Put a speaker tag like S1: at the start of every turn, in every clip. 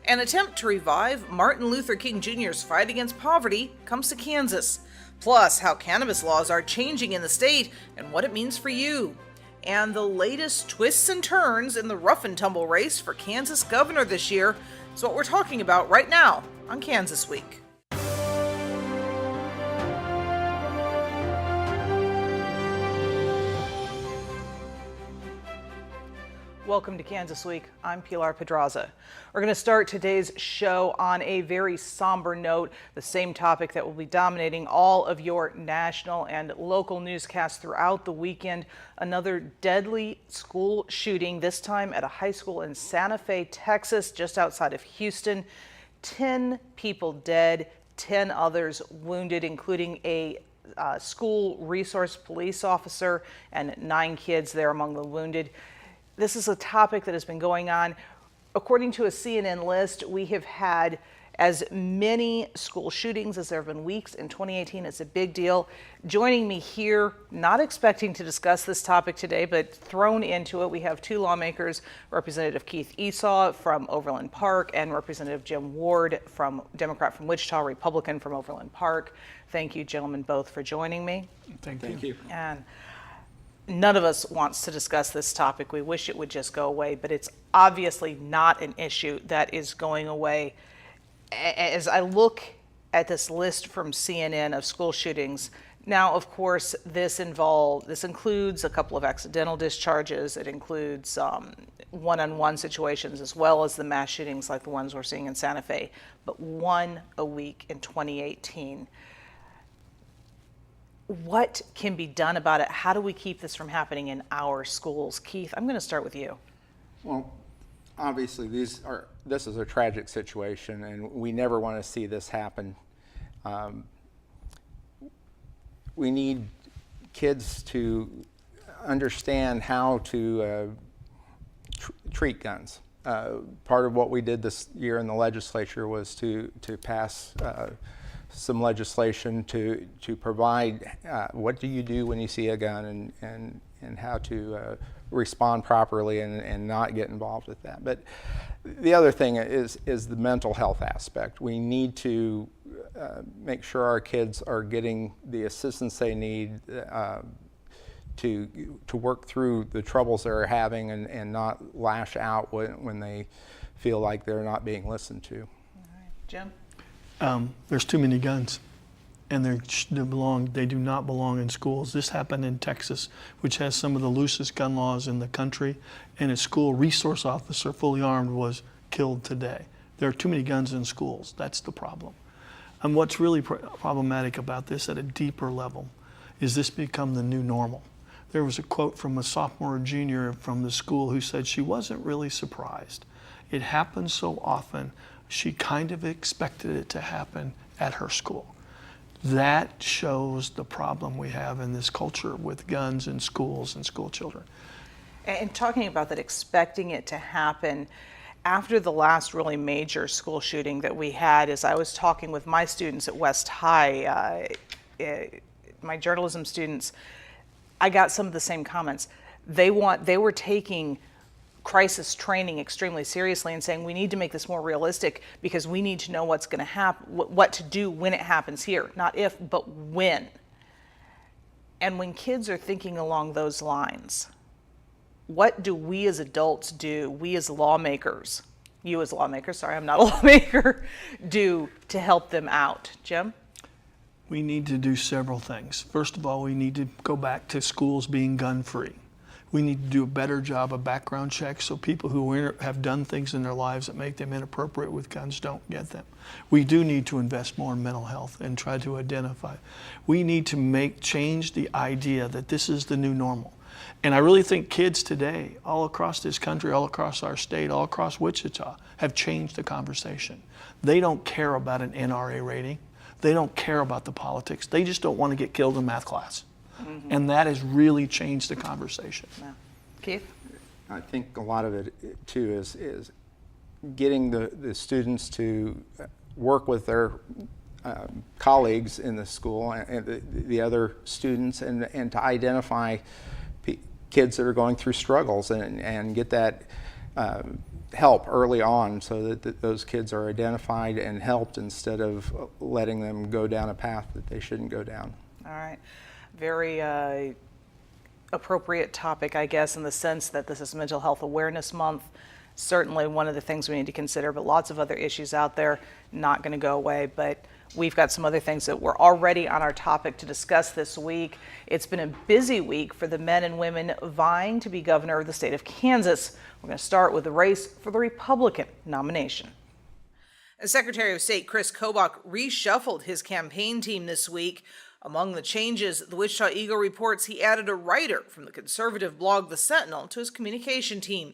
S1: An attempt to revive Martin Luther King Jr.'s fight against poverty comes to Kansas. Plus, how cannabis laws are changing in the state and what it means for you. And the latest twists and turns in the rough and tumble race for Kansas governor this year is what we're talking about right now on Kansas Week. Welcome to Kansas Week. I'm Pilar Pedraza. We're going to start today's show on a very somber note, the same topic that will be dominating all of your national and local newscasts throughout the weekend. Another deadly school shooting, this time at a high school in Santa Fe, Texas, just outside of Houston. 10 people dead, 10 others wounded, including a school resource police officer and 9 kids there among the wounded. This is a topic that has been going on. According to a CNN list, we have had as many school shootings as there have been weeks in 2018. It's a big deal. Joining me here, not expecting to discuss this topic today, but thrown into it, we have 2 lawmakers, Representative Keith Esau from Overland Park and Representative Jim Ward, Democrat from Wichita, Republican from Overland Park. Thank you, gentlemen, both for joining me.
S2: Thank you.
S1: And none of us wants to discuss this topic. We wish it would just go away, but it's obviously not an issue that is going away. As I look at this list from CNN of school shootings, now, of course, this includes a couple of accidental discharges. It includes one-on-one situations as well as the mass shootings like the ones we're seeing in Santa Fe, but 1 a week in 2018. What can be done about it? How do we keep this from happening in our schools? Keith, I'm going to start with you.
S2: Well, obviously this is a tragic situation, and we never want to see this happen. We need kids to understand how to treat guns. Part of what we did this year in the legislature was to pass some legislation to provide what do you do when you see a gun and how to respond properly and not get involved with that. But the other thing is the mental health aspect. We need to make sure our kids are getting the assistance they need to work through the troubles they're having and not lash out when they feel like they're not being listened to.
S1: All right. Jim?
S3: There's too many guns, and they do not belong in schools. This happened in Texas, which has some of the loosest gun laws in the country, and a school resource officer, fully armed, was killed today. There are too many guns in schools. That's the problem. And what's really problematic about this at a deeper level is this become the new normal. There was a quote from a sophomore or junior from the school who said she wasn't really surprised. It happens so often. She kind of expected it to happen at her school. That shows the problem we have in this culture with guns in schools and school children.
S1: And talking about that, expecting it to happen, after the last really major school shooting that we had, as I was talking with my students at West High, my journalism students, I got some of the same comments. They were taking crisis training extremely seriously and saying we need to make this more realistic because we need to know what's going to happen, what to do when it happens here, not if, but when. And when kids are thinking along those lines, what do we as adults do, we as lawmakers, you as lawmakers, sorry, I'm not a lawmaker, do to help them out? Jim?
S3: We need to do several things. First of all, we need to go back to schools being gun-free. We need to do a better job of background checks so people who have done things in their lives that make them inappropriate with guns don't get them. We do need to invest more in mental health and try to identify. We need to change the idea that this is the new normal. And I really think kids today, all across this country, all across our state, all across Wichita, have changed the conversation. They don't care about an NRA rating. They don't care about the politics. They just don't want to get killed in math class. Mm-hmm. And that has really changed the conversation.
S1: Yeah. Keith?
S2: I think a lot of it too is getting the students to work with their colleagues in the school and the other students and to identify kids that are going through struggles and get that help early on so that those kids are identified and helped instead of letting them go down a path that they shouldn't go down.
S1: All right. Very appropriate topic, I guess, in the sense that this is Mental Health Awareness Month. Certainly one of the things we need to consider, but lots of other issues out there not going to go away. But we've got some other things that were already on our topic to discuss this week. It's been a busy week for the men and women vying to be governor of the state of Kansas. We're going to start with the race for the Republican nomination. As Secretary of State Chris Kobach reshuffled his campaign team this week. Among the changes, the Wichita Eagle reports he added a writer from the conservative blog The Sentinel to his communication team.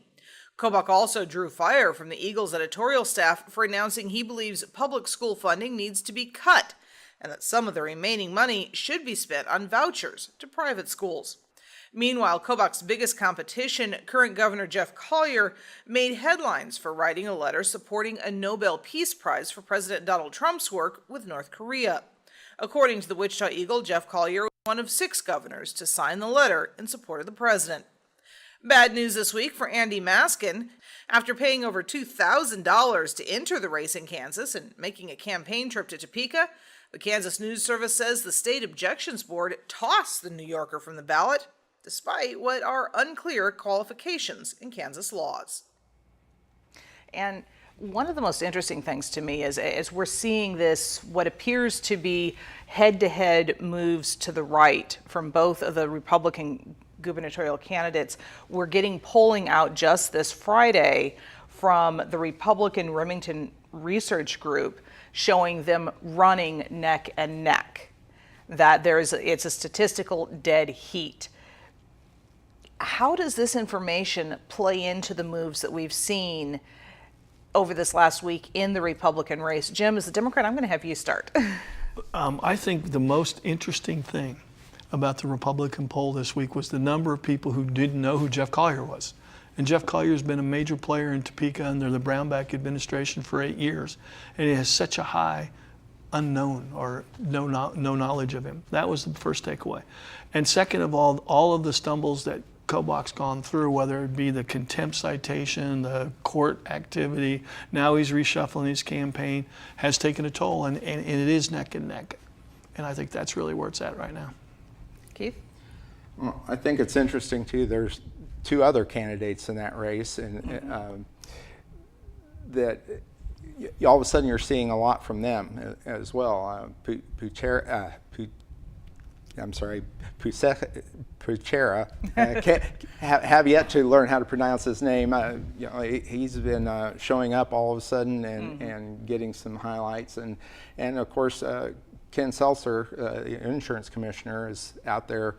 S1: Kobach also drew fire from the Eagle's editorial staff for announcing he believes public school funding needs to be cut and that some of the remaining money should be spent on vouchers to private schools. Meanwhile, Kobach's biggest competition, current Governor Jeff Collier, made headlines for writing a letter supporting a Nobel Peace Prize for President Donald Trump's work with North Korea. According to the Wichita Eagle, Jeff Collier was one of 6 governors to sign the letter in support of the president. Bad news this week for Andy Maskin. After paying over $2,000 to enter the race in Kansas and making a campaign trip to Topeka, the Kansas News Service says the state objections board tossed the New Yorker from the ballot, despite what are unclear qualifications in Kansas laws. And one of the most interesting things to me is as we're seeing this, what appears to be head-to-head moves to the right from both of the Republican gubernatorial candidates, we're getting polling out just this Friday from the Republican Remington Research Group showing them running neck and neck, that it's a statistical dead heat. How does this information play into the moves that we've seen over this last week in the Republican race? Jim, as a Democrat, I'm going to have you start.
S3: I think the most interesting thing about the Republican poll this week was the number of people who didn't know who Jeff Collier was. And Jeff Collier has been a major player in Topeka under the Brownback administration for 8 years. And he has such a high unknown or no knowledge of him. That was the first takeaway. And second of all of the stumbles that Kobach's gone through, whether it be the contempt citation, the court activity, now he's reshuffling his campaign, has taken a toll, and it is neck and neck. And I think that's really where it's at right now.
S1: Keith?
S2: Well, I think it's interesting, too. There's 2 other candidates in that race, and that all of a sudden you're seeing a lot from them as well. Puchera have yet to learn how to pronounce his name. He's been showing up all of a sudden and getting some highlights, and of course Ken Seltzer, the insurance commissioner, is out there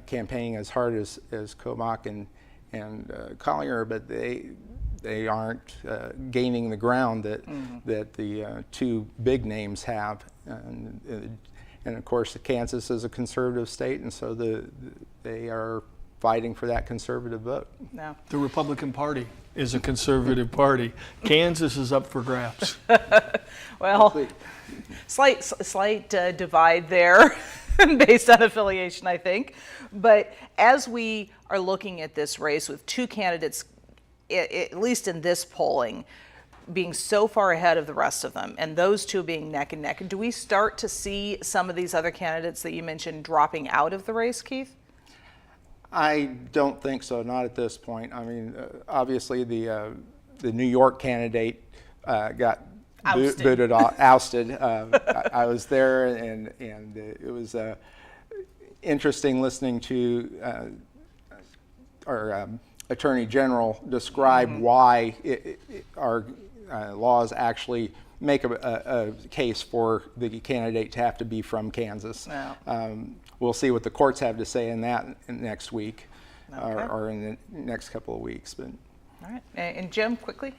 S2: campaigning as hard as Kobach and Collier, but they aren't gaining the ground that the 2 big names have. And of course, Kansas is a conservative state, and so they are fighting for that conservative vote.
S1: No.
S3: The Republican Party is a conservative party. Kansas is up for grabs.
S1: Well, slight divide there based on affiliation, I think. But as we are looking at this race with 2 candidates, at least in this polling, being so far ahead of the rest of them, and those 2 being neck and neck, do we start to see some of these other candidates that you mentioned dropping out of the race, Keith?
S2: I don't think so, not at this point. I mean, obviously the New York candidate got ousted. I was there, and it was interesting listening to our Attorney General describe why our laws actually make a case for the candidate to have to be from Kansas.
S1: Yeah.
S2: We'll see what the courts have to say in that next week,
S1: Okay.
S2: or in the next couple of weeks. But
S1: All right. And Jim, quickly?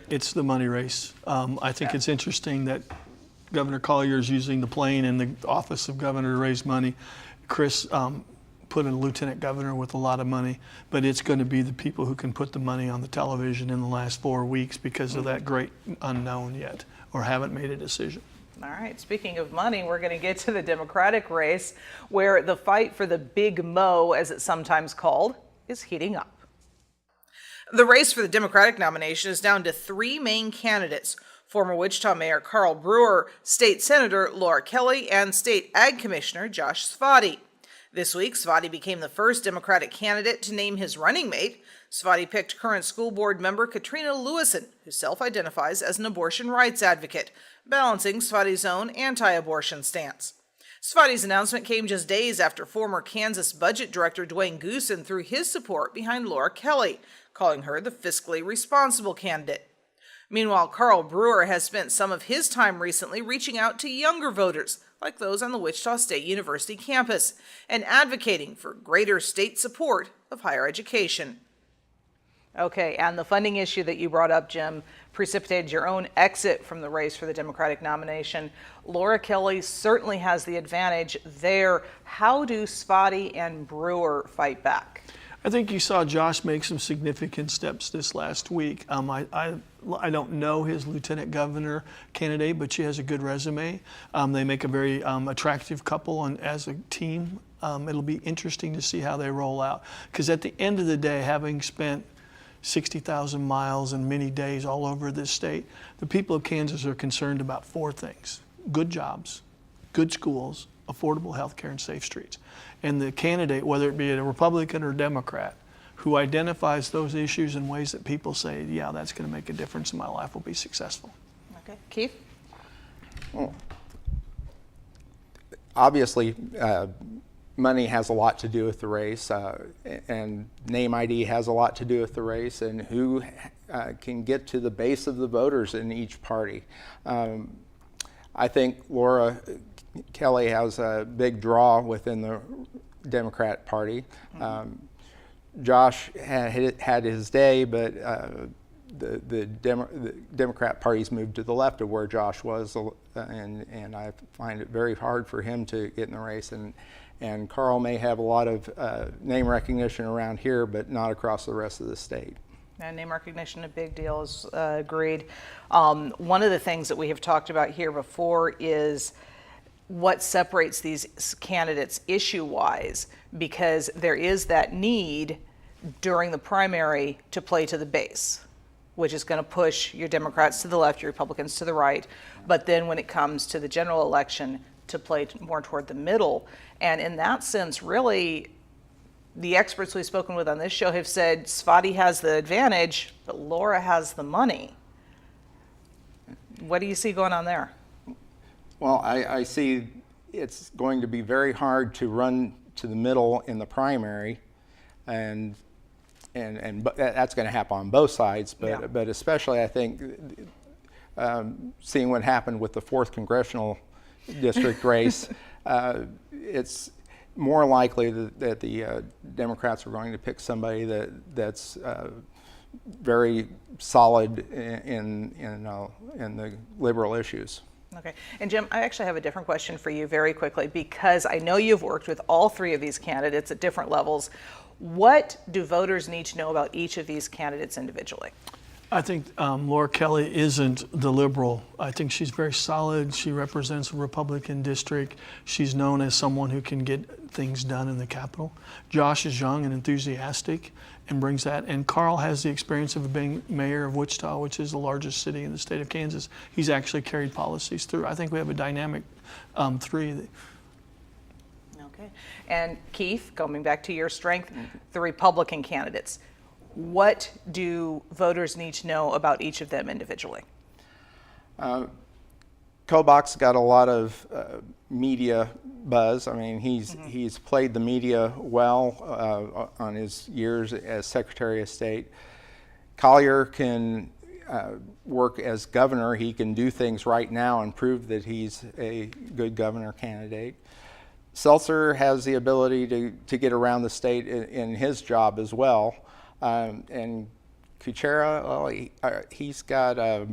S3: It's the money race. I think it's interesting that Governor Collier is using the plane and the office of governor to raise money. Chris put in a lieutenant governor with a lot of money, but it's going to be the people who can put the money on the television in the last 4 weeks because of that great unknown yet, or haven't made a decision.
S1: All right, speaking of money, we're going to get to the Democratic race where the fight for the Big Mo, as it's sometimes called, is heating up. The race for the Democratic nomination is down to three main candidates: former Wichita Mayor Carl Brewer, State Senator Laura Kelly, and State Ag Commissioner Josh Svati. This week, Svati became the first Democratic candidate to name his running mate. Svati picked current school board member Katrina Lewison, who self-identifies as an abortion rights advocate, balancing Svati's own anti-abortion stance. Svati's announcement came just days after former Kansas Budget Director Dwayne Goosen threw his support behind Laura Kelly, calling her the fiscally responsible candidate. Meanwhile, Carl Brewer has spent some of his time recently reaching out to younger voters, like those on the Wichita State University campus, and advocating for greater state support of higher education. Okay, and the funding issue that you brought up, Jim, precipitated your own exit from the race for the Democratic nomination. Laura Kelly certainly has the advantage there. How do Svati and Brewer fight back?
S3: I think you saw Josh make some significant steps this last week. I don't know his lieutenant governor candidate, but she has a good resume. They make a very attractive couple as a team. It'll be interesting to see how they roll out. Because at the end of the day, having spent 60,000 miles and many days all over this state, the people of Kansas are concerned about four things: good jobs, good schools, affordable health care, and safe streets. And the candidate, whether it be a Republican or Democrat, who identifies those issues in ways that people say, yeah, that's going to make a difference in my life, will be successful.
S1: Okay. Keith?
S2: Well, obviously, money has a lot to do with the race, and name ID has a lot to do with the race, and who can get to the base of the voters in each party. I think Laura Kelly has a big draw within the Democrat Party. Josh had his day, but the Democrat Party's moved to the left of where Josh was, and I find it very hard for him to get in the race. And Carl may have a lot of name recognition around here, but not across the rest of the state.
S1: And name recognition, a big deal, is agreed. One of the things that we have talked about here before is what separates these candidates issue-wise, because there is that need during the primary to play to the base, which is going to push your Democrats to the left, your Republicans to the right. But then when it comes to the general election, to play more toward the middle. And in that sense, really, the experts we've spoken with on this show have said Svati has the advantage, but Laura has the money. What do you see going on there?
S2: Well, I see it's going to be very hard to run to the middle in the primary, and that's going to happen on both sides. But especially, I think, seeing what happened with the 4th congressional district race, it's more likely that the Democrats are going to pick somebody that's very solid in the liberal issues.
S1: Okay. And Jim, I actually have a different question for you very quickly, because I know you've worked with all three of these candidates at different levels. What do voters need to know about each of these candidates individually?
S3: I think Laura Kelly isn't the liberal. I think she's very solid. She represents a Republican district. She's known as someone who can get things done in the Capitol. Josh is young and enthusiastic and brings that. And Carl has the experience of being mayor of Wichita, which is the largest city in the state of Kansas. He's actually carried policies through. I think we have a dynamic three.
S1: Okay. And Keith, coming back to your strength, the Republican candidates. What do voters need to know about each of them individually?
S2: Kobach's got a lot of media buzz. I mean, he's played the media well on his years as Secretary of State. Collier can work as governor. He can do things right now and prove that he's a good governor candidate. Seltzer has the ability to get around the state in his job as well. And Kuchera, well, he's got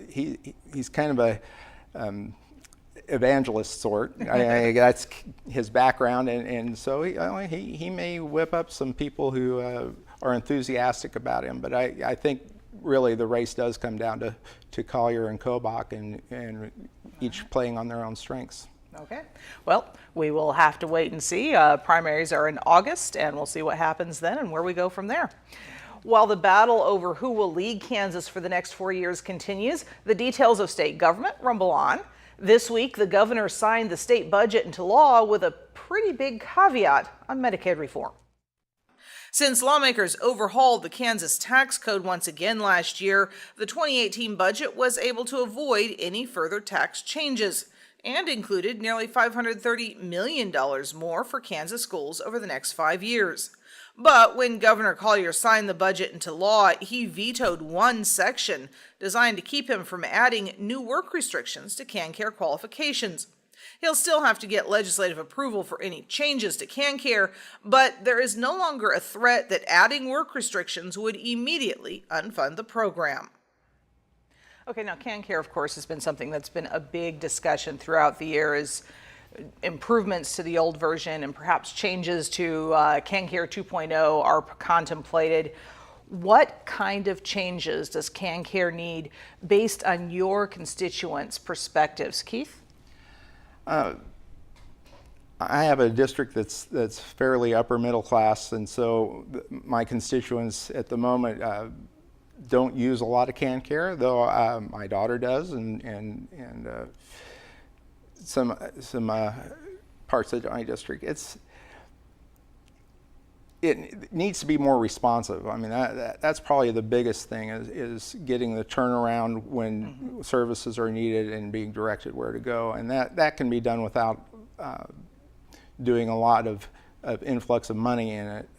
S2: he's kind of a evangelist sort. That's his background, and so he may whip up some people who are enthusiastic about him. But I think really the race does come down to Collier and Kobach, and each playing on their own strengths.
S1: Okay. Well, we will have to wait and see. Primaries are in August, and we'll see what happens then and where we go from there. While the battle over who will lead Kansas for the next 4 years continues, the details of state government rumble on. This week, the governor signed the state budget into law with a pretty big caveat on Medicaid reform. Since lawmakers overhauled the Kansas tax code once again last year, the 2018 budget was able to avoid any further tax changes and included nearly $530 million more for Kansas schools over the next 5 years. But when Governor Collier signed the budget into law, he vetoed one section designed to keep him from adding new work restrictions to KanCare qualifications. He'll still have to get legislative approval for any changes to KanCare, but there is no longer a threat that adding work restrictions would immediately unfund the program. Okay, now KanCare, of course, has been something that's been a big discussion throughout the year as improvements to the old version and perhaps changes to KanCare 2.0 are contemplated. What kind of changes does KanCare need based on your constituents' perspectives? Keith?
S2: I have a district that's fairly upper middle class, and so my constituents at the moment don't use a lot of KanCare, though my daughter does, and some parts of my district. It needs to be more responsive. I mean, that's probably the biggest thing is getting the turnaround when services are needed and being directed where to go, and that can be done without doing a lot of influx of money in it.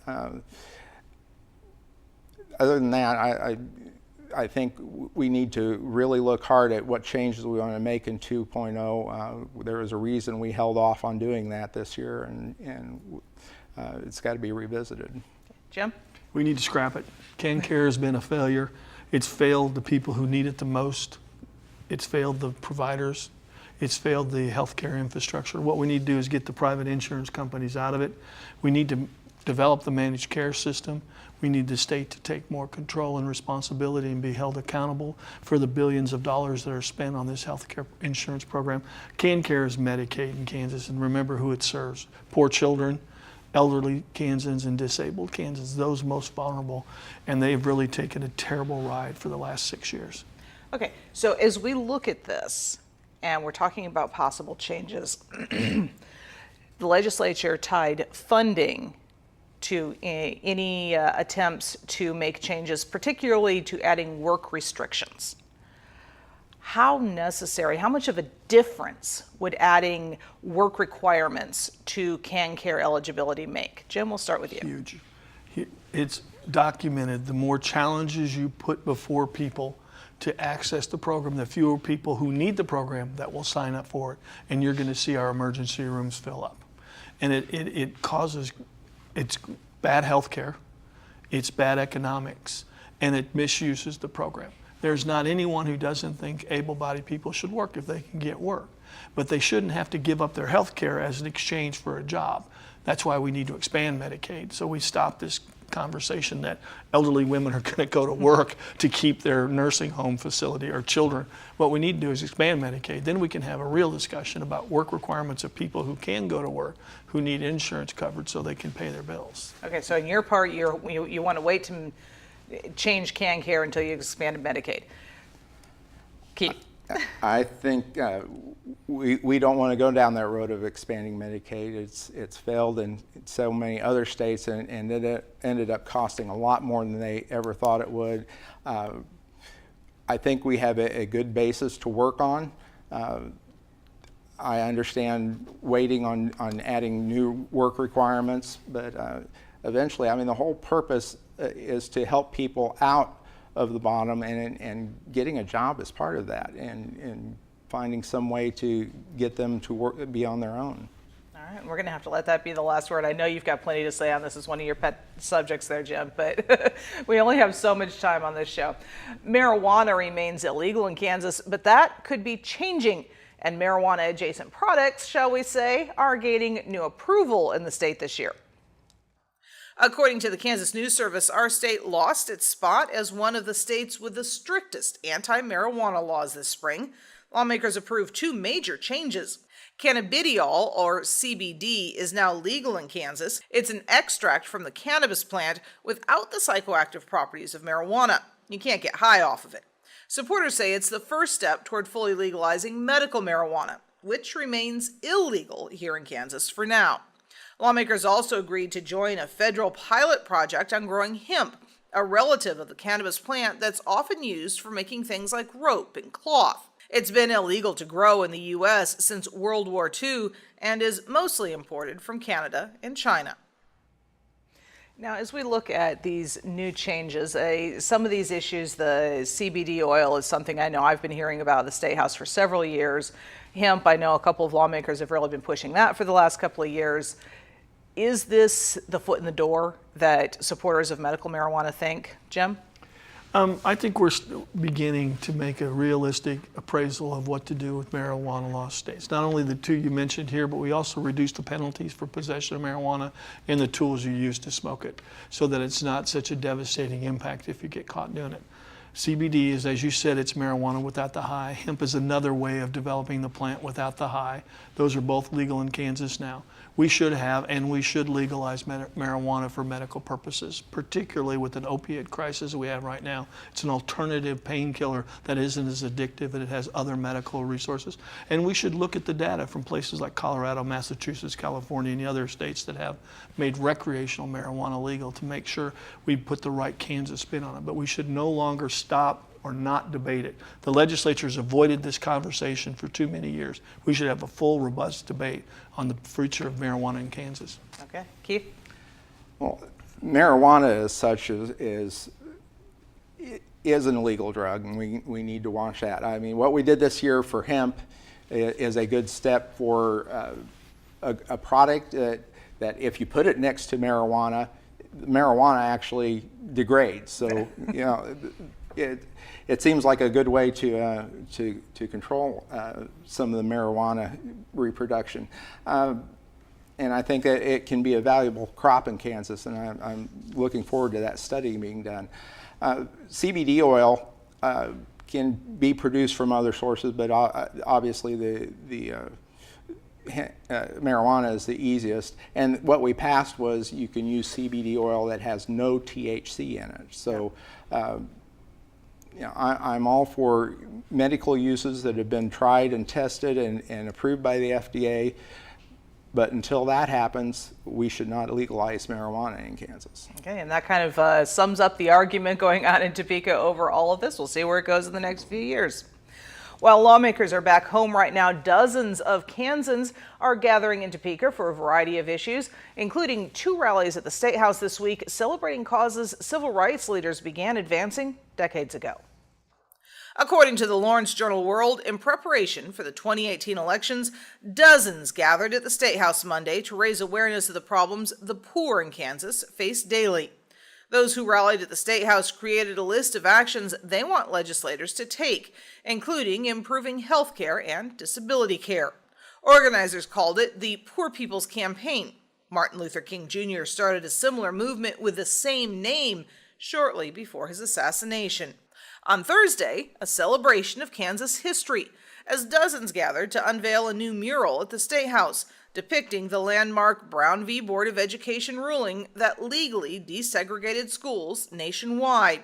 S2: Other than that, I think we need to really look hard at what changes we want to make in 2.0. There was a reason we held off on doing that this year, and it's got to be revisited.
S1: Jim?
S3: We need to scrap it. KanCare has been a failure. It's failed the people who need it the most. It's failed the providers. It's failed the healthcare infrastructure. What we need to do is get the private insurance companies out of it. We need to develop the managed care system. We need the state to take more control and responsibility and be held accountable for the billions of dollars that are spent on this healthcare insurance program. KanCare is Medicaid in Kansas, and remember who it serves. Poor children, elderly Kansans, and disabled Kansans, those most vulnerable, and they've really taken a terrible ride for the last 6 years.
S1: Okay, so as we look at this, and we're talking about possible changes, the legislature tied funding to any attempts to make changes, particularly to adding work restrictions. How necessary, how much of a difference would adding work requirements to KanCare eligibility make? Jim, we'll start with you.
S3: Huge. It's documented. The more challenges you put before people to access the program, the fewer people who need the program that will sign up for it, and you're going to see our emergency rooms fill up. And it causes, it's bad health care, it's bad economics, and it misuses the program. There's not anyone who doesn't think able-bodied people should work if they can get work, but they shouldn't have to give up their health care as an exchange for a job. That's why we need to expand Medicaid, so we stop this conversation that elderly women are going to go to work to keep their nursing home facility or children. What we need to do is expand Medicaid. Then we can have a real discussion about work requirements of people who can go to work, who need insurance coverage so they can pay their bills.
S1: Okay, so in your part, you want to wait to change KanCare until you expanded Medicaid. Keith?
S2: I think we don't want to go down that road of expanding Medicaid. It's failed in so many other states, and it ended up costing a lot more than they ever thought it would. I think we have a good basis to work on. I understand waiting on adding new work requirements, but eventually, I mean, the whole purpose is to help people out of the bottom, and getting a job is part of that, and finding some way to get them to work, be on their own.
S1: All right, we're going to have to let that be the last word. I know you've got plenty to say on this. It's one of your pet subjects there, Jim, but we only have so much time on this show. Marijuana remains illegal in Kansas, but that could be changing, and marijuana-adjacent products, shall we say, are gaining new approval in the state this year. According to the Kansas News Service, our state lost its spot as one of the states with the strictest anti-marijuana laws this spring. Lawmakers approved two major changes. Cannabidiol, or CBD, is now legal in Kansas. It's an extract from the cannabis plant without the psychoactive properties of marijuana. You can't get high off of it. Supporters say it's the first step toward fully legalizing medical marijuana, which remains illegal here in Kansas for now. Lawmakers also agreed to join a federal pilot project on growing hemp, a relative of the cannabis plant that's often used for making things like rope and cloth. It's been illegal to grow in the U.S. since World War II and is mostly imported from Canada and China. Now, as we look at these new changes, some of these issues, the CBD oil is something I know I've been hearing about at the Statehouse for several years. Hemp, I know a couple of lawmakers have really been pushing that for the last couple of years. Is this the foot in the door that supporters of medical marijuana think, Jim?
S3: I think we're beginning to make a realistic appraisal of what to do with marijuana law states. Not only the two you mentioned here, but we also reduced the penalties for possession of marijuana and the tools you use to smoke it, so that it's not such a devastating impact if you get caught doing it. CBD is, as you said, it's marijuana without the high. Hemp is another way of developing the plant without the high. Those are both legal in Kansas now. We should have and we should legalize marijuana for medical purposes, particularly with an opiate crisis we have right now. It's an alternative painkiller that isn't as addictive and it has other medical resources. And we should look at the data from places like Colorado, Massachusetts, California, and the other states that have made recreational marijuana legal to make sure we put the right Kansas spin on it. But we should no longer stop or not debate it. The legislature's avoided this conversation for too many years. We should have a full, robust debate on the future of marijuana in Kansas.
S1: Okay, Keith?
S2: Well, marijuana as such is an illegal drug, and we need to watch that. I mean, what we did this year for hemp is a good step for a product that if you put it next to marijuana actually degrades. So, you know, it seems like a good way to control some of the marijuana reproduction. And I think that it can be a valuable crop in Kansas, and I'm looking forward to that study being done. CBD oil can be produced from other sources, but obviously the marijuana is the easiest. And what we passed was you can use CBD oil that has no THC in it. So. You know, I'm all for medical uses that have been tried and tested and approved by the FDA, but until that happens, we should not legalize marijuana in Kansas.
S1: Okay, and that kind of sums up the argument going on in Topeka over all of this. We'll see where it goes in the next few years. While lawmakers are back home right now, dozens of Kansans are gathering in Topeka for a variety of issues, including two rallies at the Statehouse this week celebrating causes civil rights leaders began advancing decades ago. According to the Lawrence Journal-World, in preparation for the 2018 elections, dozens gathered at the Statehouse Monday to raise awareness of the problems the poor in Kansas face daily. Those who rallied at the Statehouse created a list of actions they want legislators to take, including improving health care and disability care. Organizers called it the Poor People's Campaign. Martin Luther King Jr. started a similar movement with the same name shortly before his assassination. On Thursday, a celebration of Kansas history, as dozens gathered to unveil a new mural at the Statehouse depicting the landmark Brown v. Board of Education ruling that legally desegregated schools nationwide.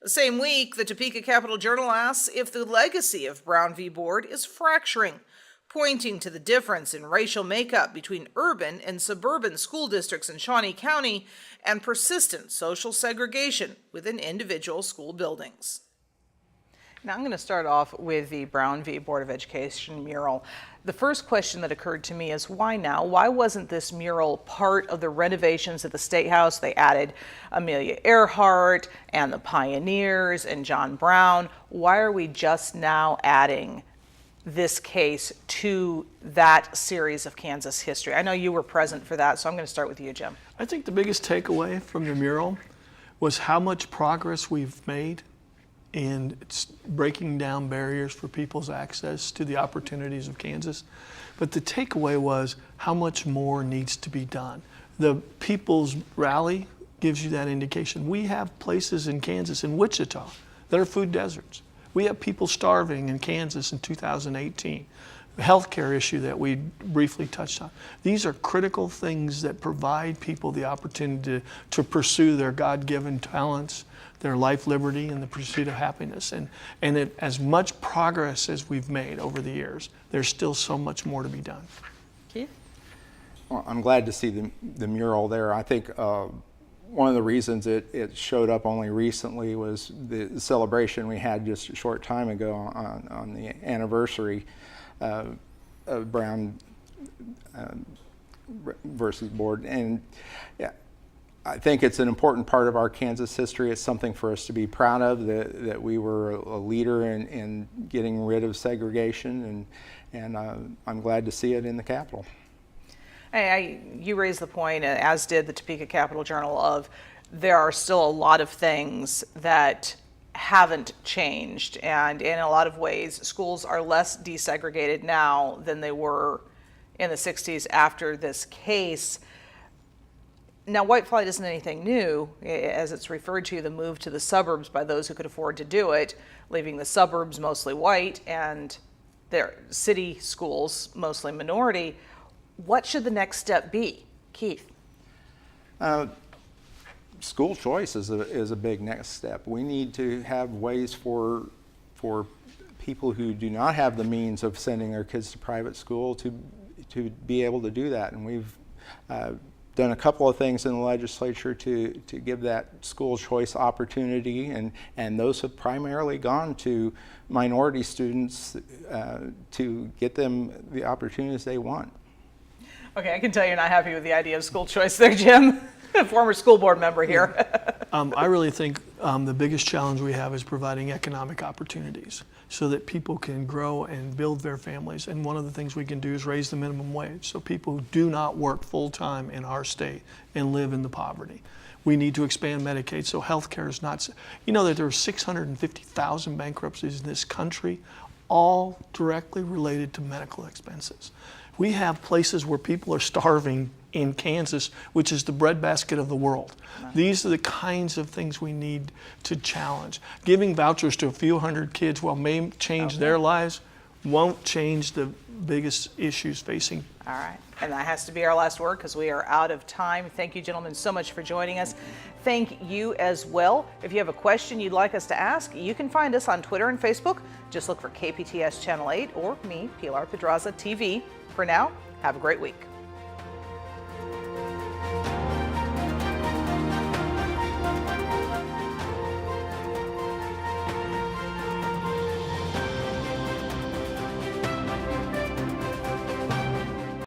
S1: The same week, the Topeka Capital Journal asks if the legacy of Brown v. Board is fracturing, pointing to the difference in racial makeup between urban and suburban school districts in Shawnee County and persistent social segregation within individual school buildings. Now I'm going to start off with the Brown v. Board of Education mural. The first question that occurred to me is why now? Why wasn't this mural part of the renovations at the Statehouse? They added Amelia Earhart and the Pioneers and John Brown. Why are we just now adding this case to that series of Kansas history? I know you were present for that, so I'm going to start with you, Jim.
S3: I think the biggest takeaway from the mural was how much progress we've made in breaking down barriers for people's access to the opportunities of Kansas. But the takeaway was how much more needs to be done. The People's Rally gives you that indication. We have places in Kansas, in Wichita, that are food deserts. We have people starving in Kansas in 2018. The healthcare issue that we briefly touched on. These are critical things that provide people the opportunity to pursue their God-given talents, their life, liberty, and the pursuit of happiness. And as much progress as we've made over the years, there's still so much more to be done.
S1: Keith?
S2: Well, I'm glad to see the mural there. I think one of the reasons it showed up only recently was the celebration we had just a short time ago on the anniversary of Brown versus Board. And yeah, I think it's an important part of our Kansas history. It's something for us to be proud of, that we were a leader in getting rid of segregation, and I'm glad to see it in the Capitol.
S1: Hey, you raised the point, as did the Topeka Capital Journal, of there are still a lot of things that haven't changed, and in a lot of ways schools are less desegregated now than they were in the 60s after this case. Now, white flight isn't anything new, as it's referred to, the move to the suburbs by those who could afford to do it, leaving the suburbs mostly white and their city schools mostly minority. What should the next step be? Keith?
S2: School choice is a big next step. We need to have ways for people who do not have the means of sending their kids to private school to be able to do that. And we've done a couple of things in the legislature to give that school choice opportunity, and those have primarily gone to minority students to get them the opportunities they want.
S1: Okay, I can tell you're not happy with the idea of school choice there, Jim. Former school board member here.
S3: I really think the biggest challenge we have is providing economic opportunities so that people can grow and build their families. And one of the things we can do is raise the minimum wage so people who do not work full-time in our state and live in the poverty. We need to expand Medicaid so health care is not, you know that there are 650,000 bankruptcies in this country, all directly related to medical expenses. We have places where people are starving in Kansas, which is the breadbasket of the world. These are the kinds of things we need to challenge. Giving vouchers to a few hundred kids, while may change their lives, won't change the biggest issues facing.
S1: All right, and that has to be our last word because we are out of time. Thank you, gentlemen, so much for joining us. Thank you as well. If you have a question you'd like us to ask, you can find us on Twitter and Facebook. Just look for KPTS Channel 8 or me, Pilar Pedraza TV. For now, have a great week.